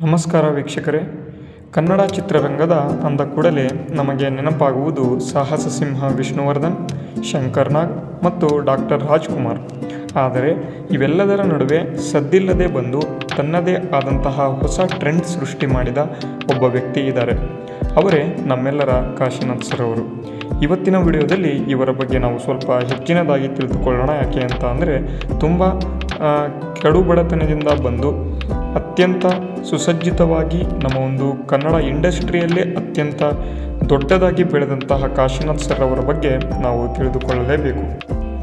ನಮಸ್ಕಾರ ವೀಕ್ಷಕರೇ. ಕನ್ನಡ ಚಿತ್ರರಂಗದ ಅಂದ ಕೂಡಲೇ ನಮಗೆ ನೆನಪಾಗುವುದು ಸಾಹಸ ಸಿಂಹ ವಿಷ್ಣುವರ್ಧನ್, ಶಂಕರ್ ನಾಗ್ ಮತ್ತು ಡಾಕ್ಟರ್ ರಾಜ್ಕುಮಾರ್. ಆದರೆ ಇವೆಲ್ಲದರ ನಡುವೆ ಸದ್ದಿಲ್ಲದೆ ಬಂದು ತನ್ನದೇ ಆದಂತಹ ಹೊಸ ಟ್ರೆಂಡ್ ಸೃಷ್ಟಿ ಮಾಡಿದ ಒಬ್ಬ ವ್ಯಕ್ತಿ ಇದ್ದಾರೆ. ಅವರೇ ನಮ್ಮೆಲ್ಲರ ಕಾಶಿನಾಥ್ ಸರ್ ಅವರು. ಇವತ್ತಿನ ವಿಡಿಯೋದಲ್ಲಿ ಇವರ ಬಗ್ಗೆ ನಾವು ಸ್ವಲ್ಪ ಹೆಚ್ಚಿನದಾಗಿ ತಿಳಿದುಕೊಳ್ಳೋಣ. ಯಾಕೆ ಅಂತ ಅಂದರೆ ತುಂಬ ಕಡುಬಡತನದಿಂದ ಬಂದು ಅತ್ಯಂತ ಸುಸಜ್ಜಿತವಾಗಿ ನಮ್ಮ ಒಂದು ಕನ್ನಡ ಇಂಡಸ್ಟ್ರಿಯಲ್ಲೇ ಅತ್ಯಂತ ದೊಡ್ಡದಾಗಿ ಬೆಳೆದಂತಹ ಕಾಶಿನಾಥ್ ಸರ್ ಅವರ ಬಗ್ಗೆ ನಾವು ತಿಳಿದುಕೊಳ್ಳಲೇಬೇಕು.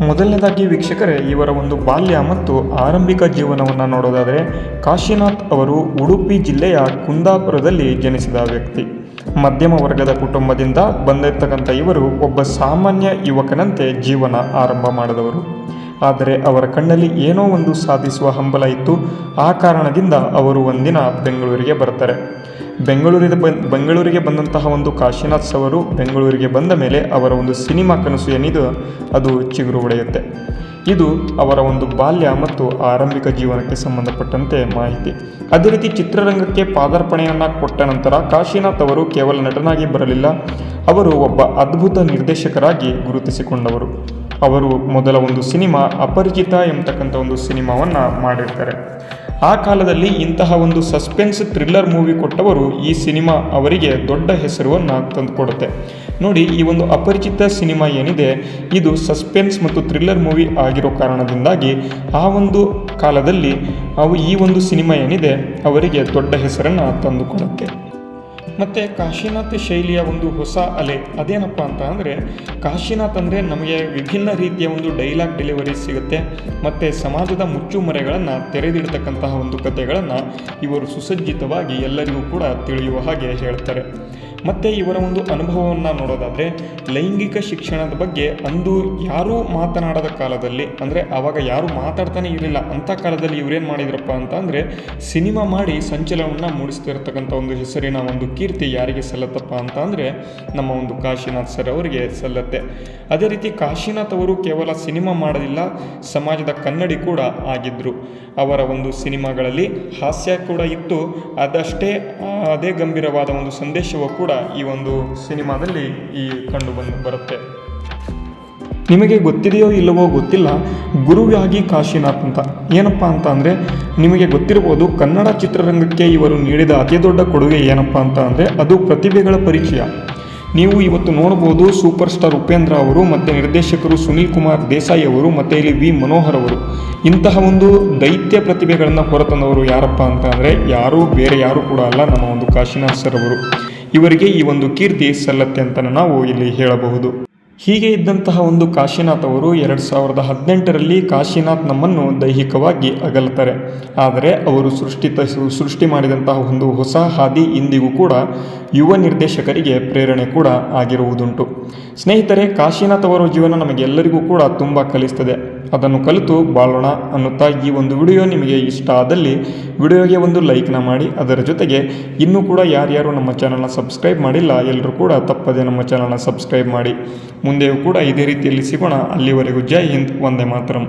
ಮೊದಲನೇದಾಗಿ ವೀಕ್ಷಕರೇ, ಇವರ ಒಂದು ಬಾಲ್ಯ ಮತ್ತು ಆರಂಭಿಕ ಜೀವನವನ್ನು ನೋಡೋದಾದರೆ, ಕಾಶಿನಾಥ್ ಅವರು ಉಡುಪಿ ಜಿಲ್ಲೆಯ ಕುಂದಾಪುರದಲ್ಲಿ ಜನಿಸಿದ ವ್ಯಕ್ತಿ. ಮಧ್ಯಮ ವರ್ಗದ ಕುಟುಂಬದಿಂದ ಬಂದಿರತಕ್ಕಂಥ ಇವರು ಒಬ್ಬ ಸಾಮಾನ್ಯ ಯುವಕನಂತೆ ಜೀವನ ಆರಂಭ ಮಾಡಿದವರು. ಆದರೆ ಅವರ ಕಣ್ಣಲ್ಲಿ ಏನೋ ಒಂದು ಸಾಧಿಸುವ ಹಂಬಲ ಇತ್ತು. ಆ ಕಾರಣದಿಂದ ಅವರು ಒಂದಿನ ಬೆಂಗಳೂರಿಗೆ ಬರ್ತಾರೆ. ಬೆಂಗಳೂರಿಗೆ ಬಂದಂತಹ ಒಂದು ಕಾಶಿನಾಥ್ ಅವರು ಬೆಂಗಳೂರಿಗೆ ಬಂದ ಮೇಲೆ ಅವರ ಒಂದು ಸಿನಿಮಾ ಕನಸು ಏನಿದೆ ಅದು ಚಿಗುರು ಹೊಡೆಯುತ್ತೆ. ಇದು ಅವರ ಒಂದು ಬಾಲ್ಯ ಮತ್ತು ಆರಂಭಿಕ ಜೀವನಕ್ಕೆ ಸಂಬಂಧಪಟ್ಟಂತೆ ಮಾಹಿತಿ. ಅದೇ ರೀತಿ ಚಿತ್ರರಂಗಕ್ಕೆ ಪಾದಾರ್ಪಣೆಯನ್ನು ಕೊಟ್ಟ ನಂತರ ಕಾಶಿನಾಥ್ ಅವರು ಕೇವಲ ನಟನಾಗಿ ಬರಲಿಲ್ಲ, ಅವರು ಒಬ್ಬ ಅದ್ಭುತ ನಿರ್ದೇಶಕರಾಗಿ ಗುರುತಿಸಿಕೊಂಡವರು. ಅವರು ಮೊದಲ ಒಂದು ಸಿನಿಮಾ ಅಪರಿಚಿತ ಎಂಬತಕ್ಕಂಥ ಒಂದು ಸಿನಿಮಾವನ್ನು ಮಾಡಿರ್ತಾರೆ. ಆ ಕಾಲದಲ್ಲಿ ಇಂತಹ ಒಂದು ಸಸ್ಪೆನ್ಸ್ ಥ್ರಿಲ್ಲರ್ ಮೂವಿ ಕೊಟ್ಟವರು ಈ ಸಿನಿಮಾ ಅವರಿಗೆ ದೊಡ್ಡ ಹೆಸರನ್ನು ತಂದುಕೊಡುತ್ತೆ. ನೋಡಿ, ಈ ಒಂದು ಅಪರಿಚಿತ ಸಿನಿಮಾ ಏನಿದೆ ಇದು ಸಸ್ಪೆನ್ಸ್ ಮತ್ತು ಥ್ರಿಲ್ಲರ್ ಮೂವಿ ಆಗಿರೋ ಕಾರಣದಿಂದಾಗಿ ಆ ಒಂದು ಕಾಲದಲ್ಲಿ ಈ ಒಂದು ಸಿನಿಮಾ ಏನಿದೆ ಅವರಿಗೆ ದೊಡ್ಡ ಹೆಸರನ್ನು ತಂದುಕೊಡುತ್ತೆ. ಮತ್ತು ಕಾಶಿನಾಥ್ ಶೈಲಿಯ ಒಂದು ಹೊಸ ಅಲೆ ಅದೇನಪ್ಪ ಅಂತ ಅಂದರೆ, ಕಾಶಿನಾಥ್ ಅಂದರೆ ನಮಗೆ ವಿಭಿನ್ನ ರೀತಿಯ ಒಂದು ಡೈಲಾಗ್ ಡೆಲಿವರಿ ಸಿಗುತ್ತೆ. ಮತ್ತು ಸಮಾಜದ ಮುಚ್ಚುಮರೆಗಳನ್ನು ತೆರೆದಿಡ್ತಕ್ಕಂತಹ ಒಂದು ಕಥೆಗಳನ್ನು ಇವರು ಸುಸಜ್ಜಿತವಾಗಿ ಎಲ್ಲರಿಗೂ ಕೂಡ ತಿಳಿಯುವ ಹಾಗೆ ಹೇಳ್ತಾರೆ. ಮತ್ತು ಇವರ ಒಂದು ಅನುಭವವನ್ನು ನೋಡೋದಾದರೆ, ಲೈಂಗಿಕ ಶಿಕ್ಷಣದ ಬಗ್ಗೆ ಅಂದು ಯಾರೂ ಮಾತನಾಡದ ಕಾಲದಲ್ಲಿ, ಅಂದರೆ ಆವಾಗ ಯಾರೂ ಮಾತಾಡ್ತಾನೆ ಇರಲಿಲ್ಲ ಅಂಥ ಕಾಲದಲ್ಲಿ ಇವರೇನು ಮಾಡಿದ್ರಪ್ಪ ಅಂತ ಅಂದರೆ, ಸಿನಿಮಾ ಮಾಡಿ ಸಂಚಲನವನ್ನು ಮೂಡಿಸ್ತಿರ್ತಕ್ಕಂಥ ಒಂದು ಹೆಸರಿನ ಒಂದು ಕೀರ್ತಿ ಯಾರಿಗೆ ಸಲ್ಲತ್ತಪ್ಪ ಅಂತ ಅಂದರೆ ನಮ್ಮ ಒಂದು ಕಾಶಿನಾಥ್ ಸರ್ ಅವರಿಗೆ ಸಲ್ಲತ್ತೆ. ಅದೇ ರೀತಿ ಕಾಶಿನಾಥ್ ಅವರು ಕೇವಲ ಸಿನಿಮಾ ಮಾಡೋದಿಲ್ಲ, ಸಮಾಜದ ಕನ್ನಡಿ ಕೂಡ ಆಗಿದ್ದರು. ಅವರ ಒಂದು ಸಿನಿಮಾಗಳಲ್ಲಿ ಹಾಸ್ಯ ಕೂಡ ಇತ್ತು, ಅದೇ ಗಂಭೀರವಾದ ಒಂದು ಸಂದೇಶವೂ ಕೂಡ ಈ ಒಂದು ಸಿನಿಮಾದಲ್ಲಿ ಬರುತ್ತೆ. ನಿಮಗೆ ಗೊತ್ತಿದೆಯೋ ಇಲ್ಲವೋ ಗೊತ್ತಿಲ್ಲ, ಗುರುವಾಗಿ ಕಾಶಿನಾಥ್ ಅಂತ. ಏನಪ್ಪ ಅಂತ ಅಂದರೆ, ನಿಮಗೆ ಗೊತ್ತಿರ್ಬೋದು, ಕನ್ನಡ ಚಿತ್ರರಂಗಕ್ಕೆ ಇವರು ನೀಡಿದ ಅತಿ ದೊಡ್ಡ ಕೊಡುಗೆ ಏನಪ್ಪ ಅಂತ ಅಂದರೆ ಅದು ಪ್ರತಿಭೆಗಳ ಪರಿಚಯ. ನೀವು ಇವತ್ತು ನೋಡ್ಬೋದು, ಸೂಪರ್ ಸ್ಟಾರ್ ಉಪೇಂದ್ರ ಅವರು ಮತ್ತು ನಿರ್ದೇಶಕರು ಸುನೀಲ್ ಕುಮಾರ್ ದೇಸಾಯಿ ಅವರು ಮತ್ತು ಇಲ್ಲಿ ವಿ ಮನೋಹರ್ ಅವರು, ಇಂತಹ ಒಂದು ದೈತ್ಯ ಪ್ರತಿಭೆಗಳನ್ನು ಹೊರತಂದವರು ಯಾರಪ್ಪ ಅಂತ ಅಂದರೆ ಬೇರೆ ಯಾರೂ ಕೂಡ ಅಲ್ಲ, ನಮ್ಮ ಒಂದು ಕಾಶಿನಾಥ್ ಸರ್ ಅವರು. ಇವರಿಗೆ ಈ ಒಂದು ಕೀರ್ತಿ ಸಲ್ಲತ್ತೆ ಅಂತ ನಾವು ಇಲ್ಲಿ ಹೇಳಬಹುದು. ಹೀಗೆ ಇದ್ದಂತಹ ಒಂದು ಕಾಶಿನಾಥ್ ಅವರು 2018ರಲ್ಲಿ ಕಾಶಿನಾಥ್ ನಮ್ಮನ್ನು ದೈಹಿಕವಾಗಿ ಅಗಲುತ್ತಾರೆ. ಆದರೆ ಅವರು ಸೃಷ್ಟಿ ಮಾಡಿದಂತಹ ಒಂದು ಹೊಸ ಹಾದಿ ಇಂದಿಗೂ ಕೂಡ ಯುವ ನಿರ್ದೇಶಕರಿಗೆ ಪ್ರೇರಣೆ ಕೂಡ ಆಗಿರುವುದುಂಟು. ಸ್ನೇಹಿತರೆ, ಕಾಶಿನಾಥ್ ಅವರ ಜೀವನ ನಮಗೆಲ್ಲರಿಗೂ ಕೂಡ ತುಂಬ ಕಲಿಸ್ತದೆ. ಅದನ್ನು ಕಲಿತು ಬಾಳೋಣ ಅನ್ನುತ್ತಾ ಈ ಒಂದು ವಿಡಿಯೋ ನಿಮಗೆ ಇಷ್ಟ ಆದಲ್ಲಿ ವಿಡಿಯೋಗೆ ಒಂದು ಲೈಕ್ನ ಮಾಡಿ. ಅದರ ಜೊತೆಗೆ ಇನ್ನೂ ಕೂಡ ಯಾರ್ಯಾರು ನಮ್ಮ ಚಾನಲ್ನ ಸಬ್ಸ್ಕ್ರೈಬ್ ಮಾಡಿಲ್ಲ ಎಲ್ಲರೂ ಕೂಡ ತಪ್ಪದೆ ನಮ್ಮ ಚಾನಲ್ನ ಸಬ್ಸ್ಕ್ರೈಬ್ ಮಾಡಿ. ಮುಂದೆಯೂ ಕೂಡ ಇದೇ ರೀತಿಯಲ್ಲಿ ಸಿಗೋಣ. ಅಲ್ಲಿವರೆಗೂ ಜೈ ಹಿಂದ್, ವಂದೇ ಮಾತರಂ.